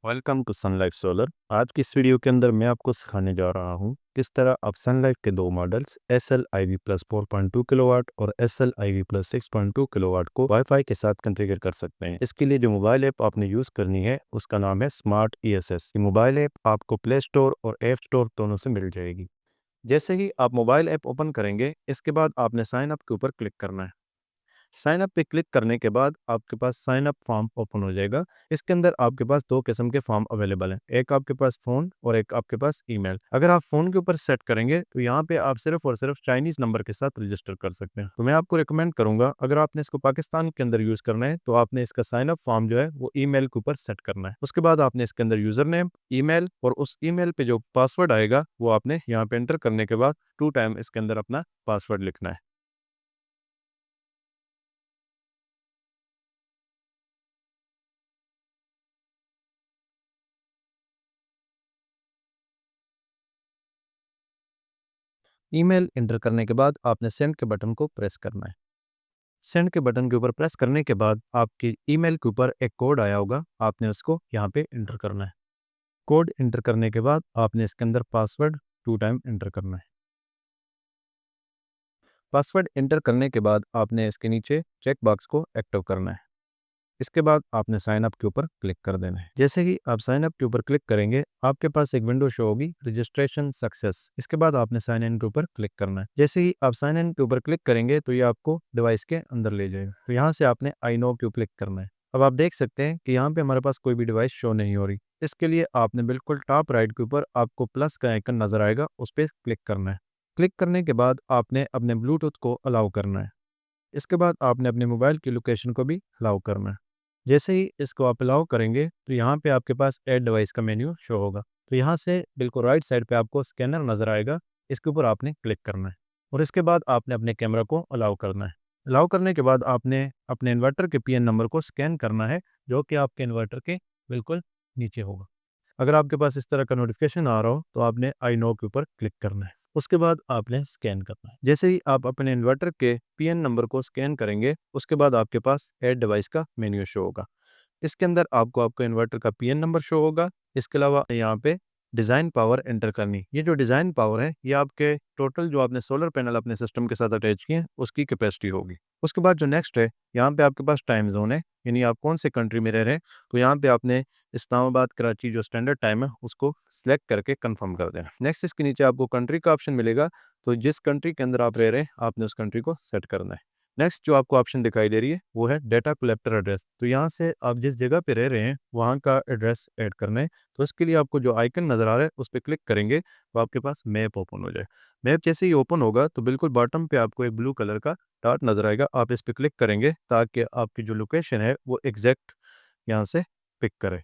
Welcome to Sun Life Solar. आज की इस वीडियो के अंदर मैं आपको सिखाने जा रहा हूँ किस तरह आप सन लाइफ के दो मॉडल्स SL-IV प्लस 4.2 किलोवाट और SL-IV प्लस 6.2 किलोवाट को वाईफाई के साथ कॉन्फ़िगर कर सकते हैं। इसके लिए जो मोबाइल ऐप आपने यूज़ करनी है उसका नाम है स्मार्ट ESS। ये मोबाइल ऐप आपको प्ले स्टोर और ऐप स्टोर दोनों से मिल जाएगी। जैसे ही आप मोबाइल ऐप ओपन करेंगे इसके बाद आपने साइन अप के ऊपर क्लिक करना है। साइन अप पे क्लिक करने के बाद आपके पास साइन अप फॉर्म ओपन हो जाएगा। इसके अंदर आपके पास दो किस्म के फॉर्म अवेलेबल हैं, एक आपके पास फ़ोन और एक आपके पास ईमेल। अगर आप फ़ोन के ऊपर सेट करेंगे तो यहाँ पे आप सिर्फ और सिर्फ चाइनीज़ नंबर के साथ रजिस्टर कर सकते हैं। तो मैं आपको रिकमेंड करूंगा, अगर आपने इसको पाकिस्तान के अंदर यूज़ करना है तो आपने इसका साइन अप फॉर्म जो है वो ईमेल के ऊपर सेट करना है। उसके बाद आपने इसके अंदर यूज़र नेम, ईमेल और उस ईमेल पे जो पासवर्ड आएगा वो आपने यहाँ पे एंटर करने के बाद 2 टाइम इसके अंदर अपना पासवर्ड लिखना है। ईमेल एंटर करने के बाद आपने सेंड के बटन को प्रेस करना है। सेंड के बटन के ऊपर प्रेस करने के बाद आपके ईमेल के ऊपर एक कोड आया होगा, आपने उसको यहाँ पे एंटर करना है। कोड एंटर करने के बाद आपने इसके अंदर पासवर्ड 2 टाइम एंटर करना है। पासवर्ड एंटर करने के बाद आपने इसके नीचे चेक बॉक्स को एक्टिव करना है। इसके बाद आपने साइन अप के ऊपर क्लिक कर देना है। जैसे ही आप साइन अप के ऊपर क्लिक करेंगे आपके पास एक विंडो शो होगी, रजिस्ट्रेशन सक्सेस। इसके बाद आपने साइन इन के ऊपर क्लिक करना है। जैसे ही आप साइन इन के ऊपर क्लिक करेंगे तो ये आपको डिवाइस के अंदर ले जाएगा। तो यहाँ से आपने आई नो के ऊपर क्लिक करना है। अब आप देख सकते हैं कि यहाँ पे हमारे पास कोई भी डिवाइस शो नहीं हो रही। इसके लिए आपने बिल्कुल टॉप राइट के ऊपर आपको प्लस का आइकन नजर आएगा, उस पर क्लिक करना है। क्लिक करने के बाद आपने अपने ब्लूटूथ को अलाउ करना है। इसके बाद आपने अपने मोबाइल की लोकेशन को भी अलाउ करना है। जैसे ही इसको आप अलाउ करेंगे तो यहाँ पे आपके पास ऐड डिवाइस का मेन्यू शो होगा। तो यहाँ से बिल्कुल राइट साइड पे आपको स्कैनर नज़र आएगा, इसके ऊपर आपने क्लिक करना है और इसके बाद आपने अपने कैमरा को अलाउ करना है। अलाउ करने के बाद आपने अपने इन्वर्टर के PN नंबर को स्कैन करना है, जो कि आपके इन्वर्टर के बिल्कुल नीचे होगा। अगर आपके पास इस तरह का नोटिफिकेशन आ रहा हो तो आपने आई नो के ऊपर क्लिक करना है। उसके बाद आपने स्कैन करना है। जैसे ही आप अपने इन्वर्टर के PN नंबर को स्कैन करेंगे उसके बाद आपके पास ऐड डिवाइस का मेन्यू शो होगा। इसके अंदर आपको आपका इन्वर्टर का PN नंबर शो होगा। इसके अलावा यहाँ पे डिज़ाइन पावर एंटर करनी। ये जो डिज़ाइन पावर है ये आपके टोटल जो आपने सोलर पैनल अपने सिस्टम के साथ अटैच किए हैं उसकी कैपेसिटी होगी। उसके बाद जो नेक्स्ट है, यहाँ पे आपके पास टाइम जोन है, यानी आप कौन से कंट्री में रह रहे हैं। तो यहाँ पे आपने इस्लामाबाद कराची जो स्टैंडर्ड टाइम है उसको सिलेक्ट करके कंफर्म कर देना। नेक्स्ट इसके नीचे आपको कंट्री का ऑप्शन मिलेगा, तो जिस कंट्री के अंदर आप रह रहे हैं आपने उस कंट्री को सेट करना है। नेक्स्ट जो आपको ऑप्शन दिखाई दे रही है वो है डेटा कलेक्टर एड्रेस। तो यहाँ से आप जिस जगह पे रह रहे हैं वहाँ का एड्रेस ऐड करना है। तो इसके लिए आपको जो आइकन नज़र आ रहा है उस पर क्लिक करेंगे तो आपके पास मैप ओपन हो जाए। मैप जैसे ही ओपन होगा तो बिल्कुल बॉटम पे आपको एक ब्लू कलर का डॉट नज़र आएगा, आप इस पर क्लिक करेंगे ताकि आपकी जो लोकेशन है वो एग्जैक्ट यहाँ से पिक करे।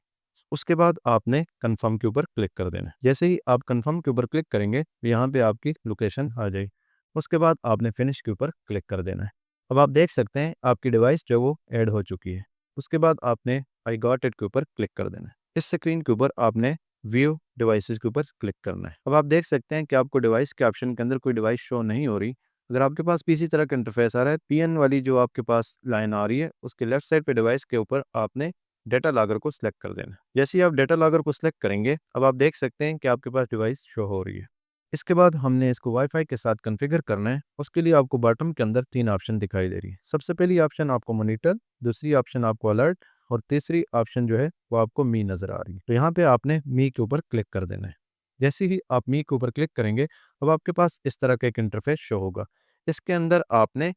उसके बाद आपने कंफर्म के ऊपर क्लिक कर देना है। जैसे ही आप कंफर्म के ऊपर क्लिक करेंगे तो यहाँ पे आपकी लोकेशन आ जाएगी। उसके बाद आपने फिनिश के ऊपर क्लिक कर देना है। अब आप देख सकते हैं आपकी डिवाइस जो वो ऐड हो चुकी है। उसके बाद आपने आई गॉट इट के ऊपर क्लिक कर देना है। इस स्क्रीन के ऊपर आपने व्यू डिवाइसेस के ऊपर क्लिक करना है। अब आप देख सकते हैं कि आपको डिवाइस के ऑप्शन के अंदर कोई डिवाइस शो नहीं हो रही। अगर आपके पास भी इसी तरह का इंटरफेस आ रहा है, PN वाली जो आपके पास लाइन आ रही है उसके लेफ्ट साइड पे डिवाइस के ऊपर आपने डेटा लॉगर को सिलेक्ट कर देना है। जैसे ही आप डेटा लॉगर को सिलेक्ट करेंगे अब आप देख सकते हैं कि आपके पास डिवाइस शो हो रही है। इसके बाद हमने इसको वाईफाई के साथ कॉन्फ़िगर करना है। उसके लिए आपको बॉटम के अंदर 3 ऑप्शन दिखाई दे रही है। सबसे पहली ऑप्शन आपको मॉनिटर, दूसरी ऑप्शन आपको अलर्ट और तीसरी ऑप्शन जो है वो आपको मी नज़र आ रही है। तो यहाँ पे आपने मी के ऊपर क्लिक कर देना है। जैसे ही आप मी के ऊपर क्लिक करेंगे अब आपके पास इस तरह का एक इंटरफेस शो होगा। इसके अंदर आपने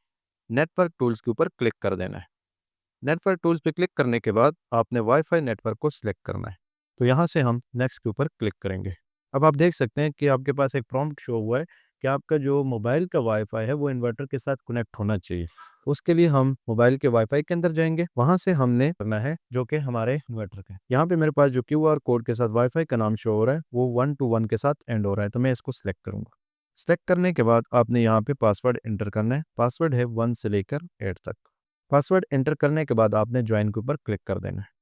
नेटवर्क टूल्स के ऊपर क्लिक कर देना है। नेटवर्क टूल्स पे क्लिक करने के बाद आपने वाईफाई नेटवर्क को सिलेक्ट करना है। तो यहाँ से हम नेक्स्ट के ऊपर क्लिक करेंगे। अब आप देख सकते हैं कि आपके पास एक प्रॉम्प्ट शो हुआ है कि आपका जो मोबाइल का वाईफाई है वो इन्वर्टर के साथ कनेक्ट होना चाहिए। उसके लिए हम मोबाइल के वाईफाई के अंदर जाएंगे, वहां से हमने करना है जो कि हमारे इन्वर्टर का है। यहाँ पे मेरे पास जो QR कोड के साथ वाईफाई का नाम शो हो रहा है वो 1 to 1 के साथ एंड हो रहा है, तो मैं इसको सिलेक्ट करूंगा। सिलेक्ट करने के बाद आपने यहाँ पे पासवर्ड एंटर करना है। पासवर्ड है 1 से लेकर 8 तक। पासवर्ड एंटर करने के बाद आपने ज्वाइन के ऊपर क्लिक कर देना है।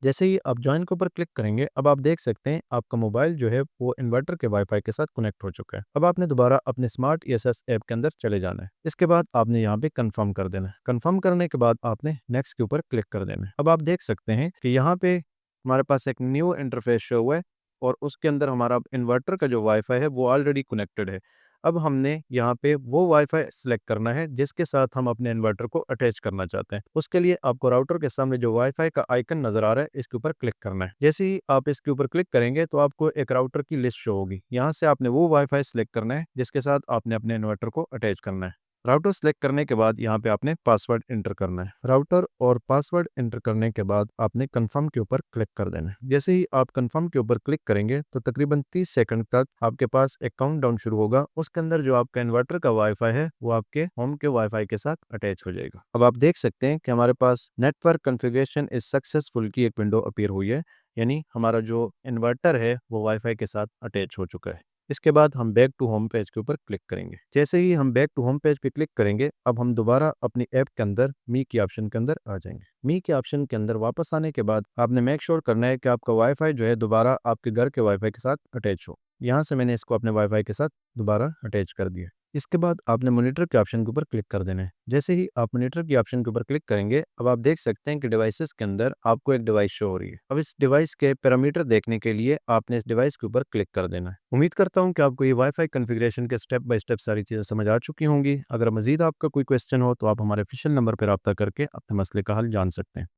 जैसे ही आप ज्वाइन के ऊपर क्लिक करेंगे अब आप देख सकते हैं आपका मोबाइल जो है वो इन्वर्टर के वाईफाई के साथ कनेक्ट हो चुका है। अब आपने दोबारा अपने स्मार्ट ESS ऐप के अंदर चले जाना है। इसके बाद आपने यहाँ पे कंफर्म कर देना है। कंफर्म करने के बाद आपने नेक्स्ट के ऊपर क्लिक कर देना है। अब आप देख सकते हैं कि यहाँ पे हमारे पास एक न्यू इंटरफेस शो हुआ है और उसके अंदर हमारा इन्वर्टर का जो वाईफाई है वो ऑलरेडी कनेक्टेड है। अब हमने यहाँ पे वो वाईफाई सिलेक्ट करना है जिसके साथ हम अपने इन्वर्टर को अटैच करना चाहते हैं। उसके लिए आपको राउटर के सामने जो वाईफाई का आइकन नजर आ रहा है इसके ऊपर क्लिक करना है। जैसे ही आप इसके ऊपर क्लिक करेंगे तो आपको एक राउटर की लिस्ट शो होगी। यहाँ से आपने वो वाईफाई सिलेक्ट करना है जिसके साथ आपने अपने इन्वर्टर को अटैच करना है। राउटर सेलेक्ट करने के बाद यहाँ पे आपने पासवर्ड इंटर करना है। राउटर और पासवर्ड इंटर करने के बाद आपने कंफर्म के ऊपर क्लिक कर देना है। जैसे ही आप कंफर्म के ऊपर क्लिक करेंगे तो तकरीबन 30 सेकंड तक आपके पास एक काउंटडाउन शुरू होगा। उसके अंदर जो आपका इन्वर्टर का वाईफाई है वो आपके होम के वाईफाई के साथ अटैच हो जाएगा। अब आप देख सकते हैं कि हमारे पास नेटवर्क कॉन्फ़िगरेशन इज सक्सेसफुल की एक विंडो अपीयर हुई है, यानी हमारा जो इन्वर्टर है वो वाईफाई के साथ अटैच हो चुका है। इसके बाद हम बैक टू होम पेज के ऊपर क्लिक करेंगे। जैसे ही हम बैक टू होम पेज पे क्लिक करेंगे अब हम दोबारा अपनी ऐप के अंदर मी के ऑप्शन के अंदर आ जाएंगे। मी के ऑप्शन के अंदर वापस आने के बाद आपने मेक श्योर करना है कि आपका वाईफाई जो है दोबारा आपके घर के वाईफाई के साथ अटैच हो। यहाँ से मैंने इसको अपने वाईफाई के साथ दोबारा अटैच कर दिया। इसके बाद आपने मॉनिटर के ऑप्शन के ऊपर क्लिक कर देना है। जैसे ही आप मॉनिटर के ऑप्शन के ऊपर क्लिक करेंगे अब आप देख सकते हैं कि डिवाइसेस के अंदर आपको एक डिवाइस शो हो रही है। अब इस डिवाइस के पैरामीटर देखने के लिए आपने इस डिवाइस के ऊपर क्लिक कर देना है। उम्मीद करता हूं कि आपको ये वाईफाई कॉन्फ़िगरेशन के स्टेप बाय स्टेप सारी चीज़ें समझ आ चुकी होंगी। अगर मजीद आपका कोई क्वेश्चन हो तो आप हमारे ऑफिशियल नंबर पर रब्ता करके अपने मसले का हल जान सकते हैं।